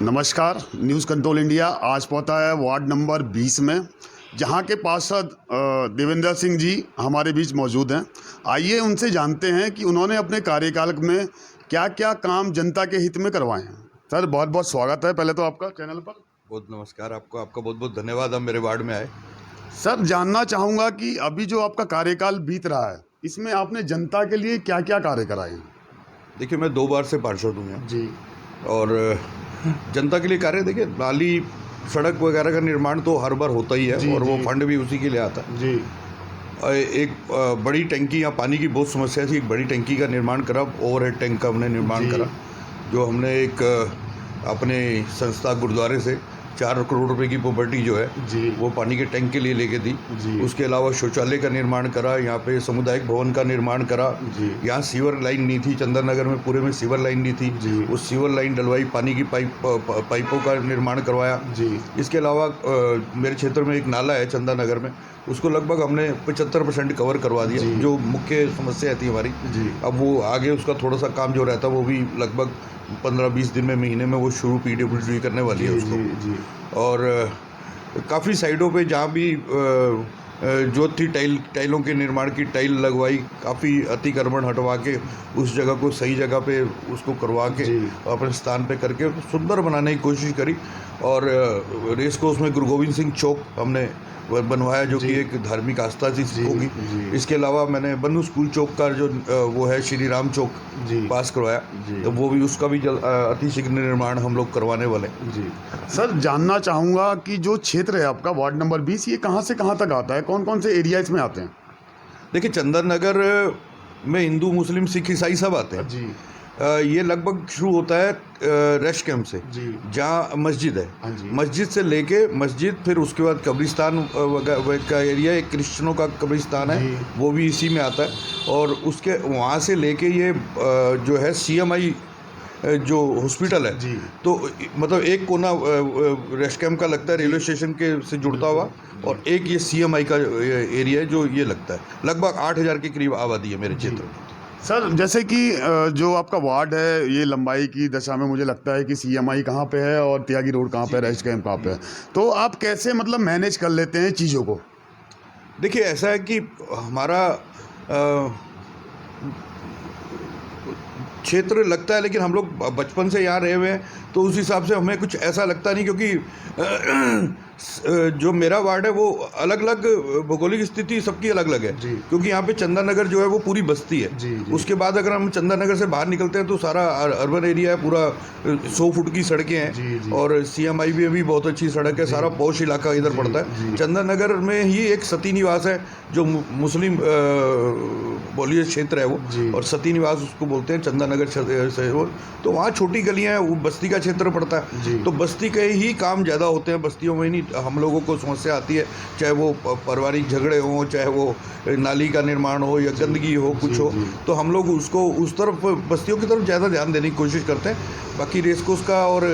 नमस्कार। News control India आज पहुंचा है वार्ड नंबर 20 में, जहां के पार्षद देवेंद्र सिंह जी हमारे बीच मौजूद हैं। आइए उनसे जानते हैं कि उन्होंने अपने कार्यकाल में क्या क्या काम जनता के हित में करवाए हैं। सर, बहुत बहुत स्वागत है पहले तो आपका चैनल पर। बहुत नमस्कार आपको, आपका बहुत बहुत धन्यवाद आप मेरे वार्ड में आए। सर, जानना चाहूँगा कि अभी जो आपका कार्यकाल बीत रहा है, इसमें आपने जनता के लिए क्या क्या कार्य कराए हैं? देखिए, मैं 2 बार से पार्षद हूँ यहाँ जी और जनता के लिए कार्य, देखिए नाली सड़क वगैरह का निर्माण तो हर बार होता ही है जी, और वो जी। फंड भी उसी के लिए आता है। जी एक बड़ी टंकी, यहाँ पानी की बहुत समस्या थी, एक बड़ी टंकी का निर्माण करा, ओवरहेड टैंक का हमने निर्माण जी। करा, जो हमने एक अपने संस्था गुरुद्वारे से 4 करोड़ रुपए की प्रॉपर्टी जो है जी वो पानी के टैंक के लिए लेके दी। जी उसके अलावा शौचालय का निर्माण करा, यहाँ पे सामुदायिक भवन का निर्माण करा। जी यहाँ सीवर लाइन नहीं थी, चंदन नगर में पूरे में सीवर लाइन नहीं थी, जी उस सीवर लाइन डलवाई, पानी की पाइपों का निर्माण करवाया। जी इसके अलावा मेरे क्षेत्र में एक नाला है चंदन नगर में, उसको लगभग हमने 75% कवर करवा दिया, जी। जो मुख्य समस्या थी हमारी। जी अब वो आगे उसका थोड़ा सा काम जो रहता है वो भी लगभग 15-20 दिन में, महीने में वो शुरू PWD करने वाली है उसको। जी और काफ़ी साइडों पे जहाँ भी जो थी टाइलों के निर्माण की टाइल लगवाई, काफ़ी अतिक्रमण हटवा के उस जगह को सही जगह पे उसको करवा के जी। अपने स्थान पे करके सुंदर बनाने की कोशिश करी। और रेस कोर्स में गुरु गोविंद सिंह चौक हमने बनवाया, जो जी। कि एक धार्मिक आस्था थी जी, होगी। जी। इसके अलावा मैंने बन्नू स्कूल चौक का जो वो है श्री राम चौक जी। पास करवाया, जी। तो वो भी उसका भी अतिशीघ्र निर्माण हम लोग करवाने वाले हैं। जी सर, जानना चाहूँगा कि जो क्षेत्र है आपका वार्ड नंबर 20, ये कहाँ से कहाँ तक आता है? कौन कौन से एरिया इसमें आते हैं? देखिए, चंदन नगर में हिंदू मुस्लिम सिख ईसाई सब आते हैं। जी ये लगभग शुरू होता है रेस्ट कैंप से, जी जहाँ मस्जिद है। हाँ जी। मस्जिद से लेके मस्जिद, फिर उसके बाद कब्रिस्तान का एरिया, एक क्रिश्चियनों का कब्रिस्तान है, जी। वो भी इसी में आता है। और उसके वहाँ से लेके ये जो है CMI जो हॉस्पिटल है, जी। तो मतलब एक कोना रेस्ट कैंप का लगता है रेलवे स्टेशन के से जुड़ता हुआ, और एक ये CMI का एरिया है जो ये लगता है। लगभग 8000 के करीब आबादी है मेरे क्षेत्र में। सर, जैसे कि जो आपका वार्ड है, ये लंबाई की दशा में मुझे लगता है कि CMI कहाँ पे है और त्यागी रोड कहाँ पे है, रेस्ट कैंप कहाँ पे है, तो आप कैसे मतलब मैनेज कर लेते हैं चीज़ों को? देखिए, ऐसा है कि हमारा क्षेत्र लगता है, लेकिन हम लोग बचपन से यहाँ रहे हुए हैं, तो उस हिसाब से हमें कुछ ऐसा लगता नहीं, क्योंकि जो मेरा वार्ड है वो अलग अलग भौगोलिक स्थिति सबकी अलग अलग है। जी। क्योंकि यहाँ पे चंदन नगर जो है वो पूरी बस्ती है। जी, जी। उसके बाद अगर हम चंदन नगर से बाहर निकलते हैं तो सारा अर्बन एरिया है, पूरा 100 फुट की सड़कें हैं। जी, जी। और CMI भी बहुत अच्छी सड़क है, सारा पौष इलाका इधर जी, पड़ता है। जी। चंदन नगर में ही एक सती निवास है, जो मुस्लिम बोलिए क्षेत्र है वो, जी। और सती निवास उसको बोलते हैं, चंदन नगर से वो, तो वहाँ छोटी गलियाँ हैं, वो बस्ती का क्षेत्र पड़ता है। जी। तो बस्ती के ही काम ज़्यादा होते हैं, बस्तियों में ही नहीं हम लोगों को समस्या आती है, चाहे वो पारिवारिक झगड़े हों, चाहे वो नाली का निर्माण हो या गंदगी हो, कुछ हो, जी। तो हम लोग उसको उस तरफ, बस्तियों की तरफ ज़्यादा ध्यान देने की कोशिश करते हैं। बाकी रेसकोर्स का और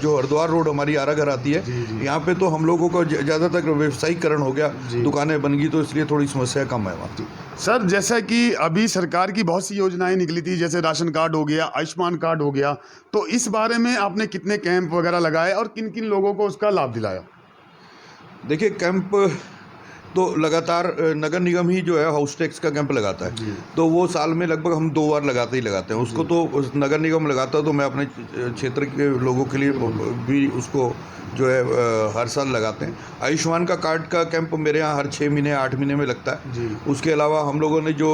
जो हरिद्वार रोड हमारी आरा घर आती है, जी, जी। यहाँ पे तो हम लोगों का ज़्यादातर व्यवसायीकरण हो गया, जी। दुकानें बन गई, तो इसलिए थोड़ी समस्या कम है वहाँ। सर, जैसा कि अभी सरकार की बहुत सी योजनाएं निकली थी, जैसे राशन कार्ड हो गया, आयुष्मान कार्ड हो गया, तो इस बारे में आपने कितने कैंप वगैरह लगाए और किन किन लोगों को उसका लाभ दिलाया? देखिए, कैंप तो लगातार नगर निगम ही जो है हाउस टैक्स का कैंप लगाता है, जी। तो वो साल में लगभग हम 2 बार लगाते ही लगाते हैं उसको। तो उस नगर निगम लगाता, तो मैं अपने क्षेत्र के लोगों के लिए भी उसको जो है हर साल लगाते हैं। आयुष्मान का कार्ड का कैंप मेरे यहाँ हर 6 महीने 8 महीने में लगता है। जी। उसके अलावा हम लोगों ने जो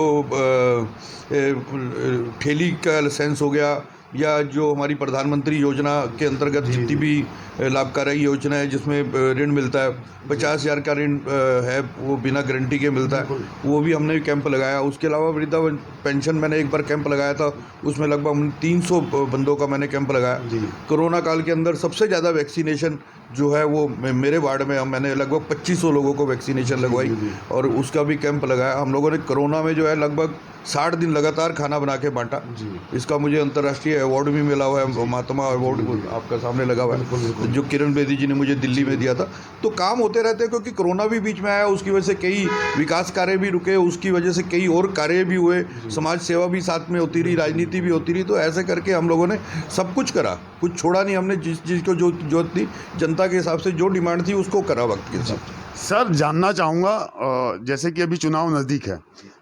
ठेली का लाइसेंस हो गया, या जो हमारी प्रधानमंत्री योजना के अंतर्गत जितनी भी लाभकारी योजना है, जिसमें ऋण मिलता है, 50,000 का ऋण है, वो बिना गारंटी के मिलता है, वो भी हमने कैंप लगाया। उसके अलावा वृद्धा पेंशन मैंने एक बार कैंप लगाया था, उसमें लगभग 300 बंदों का मैंने कैंप लगाया। जी। कोरोना काल के अंदर सबसे ज़्यादा वैक्सीनेशन जो है वो मेरे वार्ड में मैंने लगभग 2500 लोगों को वैक्सीनेशन लगवाई, जी, जी। और उसका भी कैंप लगाया। हम लोगों ने कोरोना में जो है लगभग 60 दिन लगातार खाना बना के बांटा। जी। इसका मुझे अंतर्राष्ट्रीय अवार्ड भी मिला हुआ है, महात्मा अवार्ड आपका सामने लगा हुआ बिल्कुल, है, बिल्कुल। जो किरण बेदी जी ने मुझे दिल्ली में दिया था। तो काम होते रहते हैं, क्योंकि कोरोना भी बीच में आया, उसकी वजह से कई विकास कार्य भी रुके, उसकी वजह से कई और कार्य भी हुए, समाज सेवा भी साथ में होती रही, राजनीति भी होती रही। तो ऐसे करके हम लोगों ने सब कुछ करा, कुछ छोड़ा नहीं हमने, जिस चीज़ को जो जरूरत थी जनता के हिसाब से जो डिमांड थी उसको करा वक्त के हिसाब से। सर जानना चाहूँगा, जैसे कि अभी चुनाव नज़दीक है,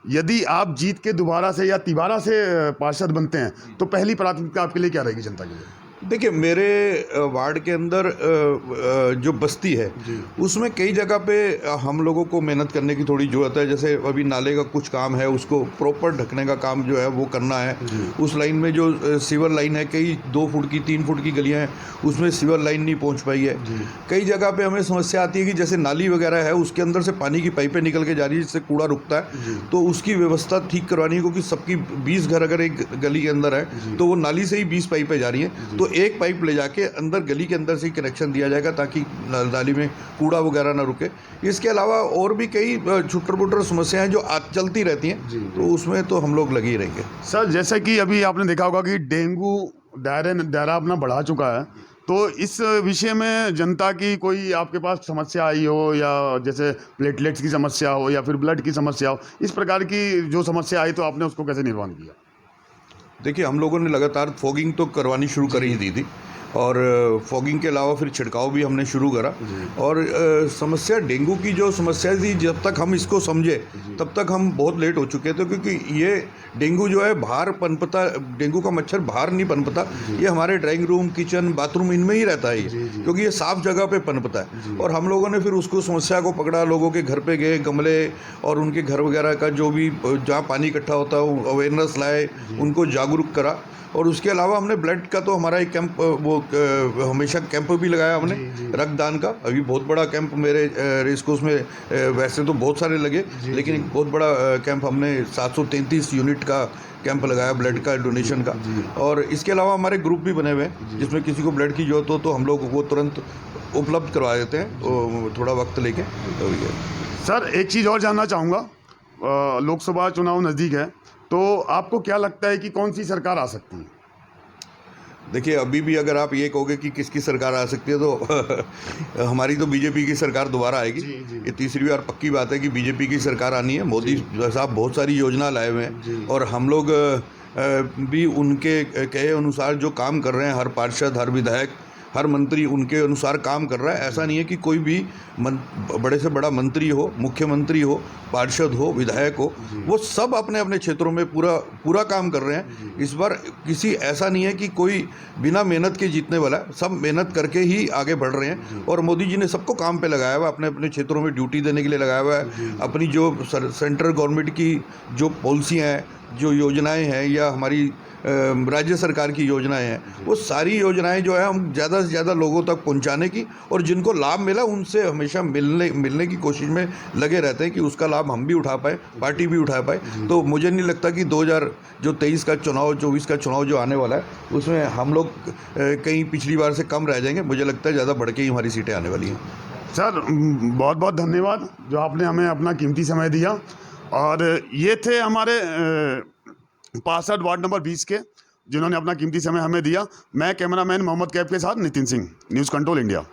यदि आप जीत के दोबारा से या तिबारा से पार्षद बनते हैं तो पहली प्राथमिकता आपके लिए क्या रहेगी जनता के लिए? देखिए मेरे वार्ड के अंदर जो बस्ती है उसमें कई जगह पे हम लोगों को मेहनत करने की थोड़ी ज़रूरत है। जैसे अभी नाले का कुछ काम है, उसको प्रॉपर ढकने का काम जो है वो करना है। उस लाइन में जो सीवर लाइन है, कई 2 फुट की 3 फुट की गलियां हैं, उसमें सीवर लाइन नहीं पहुंच पाई है। कई जगह पे हमें समस्या आती है कि जैसे नाली वगैरह है उसके अंदर से पानी की पाइपें निकल के जा रही है जिससे कूड़ा रुकता है, तो उसकी व्यवस्था ठीक करवानी है। क्योंकि सबकी 20 घर अगर एक गली के अंदर है तो वो नाली से ही 20 पाइपें जा रही हैं, तो एक पाइप ले जाके अंदर गली के अंदर से ही कनेक्शन दिया जाएगा ताकि नाली में कूड़ा वगैरह ना रुके। इसके अलावा और भी कई छुट्टर पुट्टर समस्याएं जो चलती रहती हैं, तो उसमें तो हम लोग लगे ही रहेंगे। सर जैसे कि अभी आपने देखा होगा कि डेंगू दायरा अपना बढ़ा चुका है, तो इस विषय में जनता की कोई आपके पास समस्या आई हो, या जैसे प्लेटलेट्स की समस्या हो या फिर ब्लड की समस्या हो, इस प्रकार की जो समस्या आई तो आपने उसको कैसे निर्वहन किया? देखिए हम लोगों ने लगातार फॉगिंग तो करवानी शुरू कर ही दी थी, और फॉगिंग के अलावा फिर छिड़काव भी हमने शुरू करा। और समस्या डेंगू की जो समस्या थी, जब तक हम इसको समझे तब तक हम बहुत लेट हो चुके थे, क्योंकि ये डेंगू जो है बाहर पनपता, डेंगू का मच्छर बाहर नहीं पनपता, ये हमारे ड्राइंग रूम, किचन, बाथरूम इनमें ही रहता है क्योंकि ये साफ जगह पे पनपता है। और हम लोगों ने फिर उसको समस्या को पकड़ा, लोगों के घर पे गए, गमले और उनके घर वगैरह का जो भी जहाँ पानी इकट्ठा होता है अवेयरनेस लाए, उनको जागरूक करा। और उसके अलावा हमने ब्लड का तो हमारा एक कैंप, वो हमेशा कैंप भी लगाया हमने रक्तदान का। अभी बहुत बड़ा कैंप मेरे रेस कोर्स में वैसे तो बहुत सारे लगे, लेकिन एक बहुत बड़ा कैंप हमने 733 यूनिट का कैंप लगाया ब्लड का डोनेशन का। और इसके अलावा हमारे ग्रुप भी बने हुए हैं, जिसमें किसी को ब्लड की जरूरत हो तो हम लोग वो तुरंत उपलब्ध करवा देते हैं, थोड़ा वक्त लेके। तो ये सर एक चीज़ और जानना चाहूँगा, लोकसभा चुनाव नज़दीक है, तो आपको क्या लगता है कि कौन सी सरकार आ सकती है? देखिए अभी भी अगर आप ये कहोगे कि किसकी सरकार आ सकती है तो हमारी तो बीजेपी की सरकार दोबारा आएगी। ये तीसरी बार पक्की बात है कि बीजेपी की सरकार आनी है। मोदी साहब बहुत सारी योजना लाए हुए हैं और हम लोग भी उनके कहे अनुसार जो काम कर रहे हैं, हर पार्षद, हर विधायक, हर मंत्री उनके अनुसार काम कर रहा है। ऐसा नहीं है कि कोई भी बड़े से बड़ा मंत्री हो, मुख्यमंत्री हो, पार्षद हो, विधायक हो, वो सब अपने अपने क्षेत्रों में पूरा काम कर रहे हैं। इस बार किसी ऐसा नहीं है कि कोई बिना मेहनत के जीतने वाला है, सब मेहनत करके ही आगे बढ़ रहे हैं। और मोदी जी ने सबको काम पे लगाया हुआ है, अपने अपने क्षेत्रों में ड्यूटी देने के लिए लगाया हुआ है। अपनी जो सेंट्रल गवर्नमेंट की जो पॉलिसियाँ हैं, जो योजनाएँ हैं, या हमारी राज्य सरकार की योजनाएं हैं, वो सारी योजनाएं जो है हम ज़्यादा से ज़्यादा लोगों तक पहुंचाने की, और जिनको लाभ मिला उनसे हमेशा मिलने की कोशिश में लगे रहते हैं कि उसका लाभ हम भी उठा पाए, पार्टी भी उठा पाए। तो मुझे नहीं लगता कि 2023 का चुनाव, 24 का चुनाव जो आने वाला है, उसमें हम लोग कहीं पिछली बार से कम रह जाएंगे। मुझे लगता है ज़्यादा बढ़ के ही हमारी सीटें आने वाली हैं। सर बहुत बहुत धन्यवाद जो आपने हमें अपना कीमती समय दिया। और ये थे हमारे पार्षद वार्ड नंबर 20 के, जिन्होंने अपना कीमती समय हमें दिया। मैं कैमरामैन मोहम्मद कैफ के साथ Nitin Singh, news control India.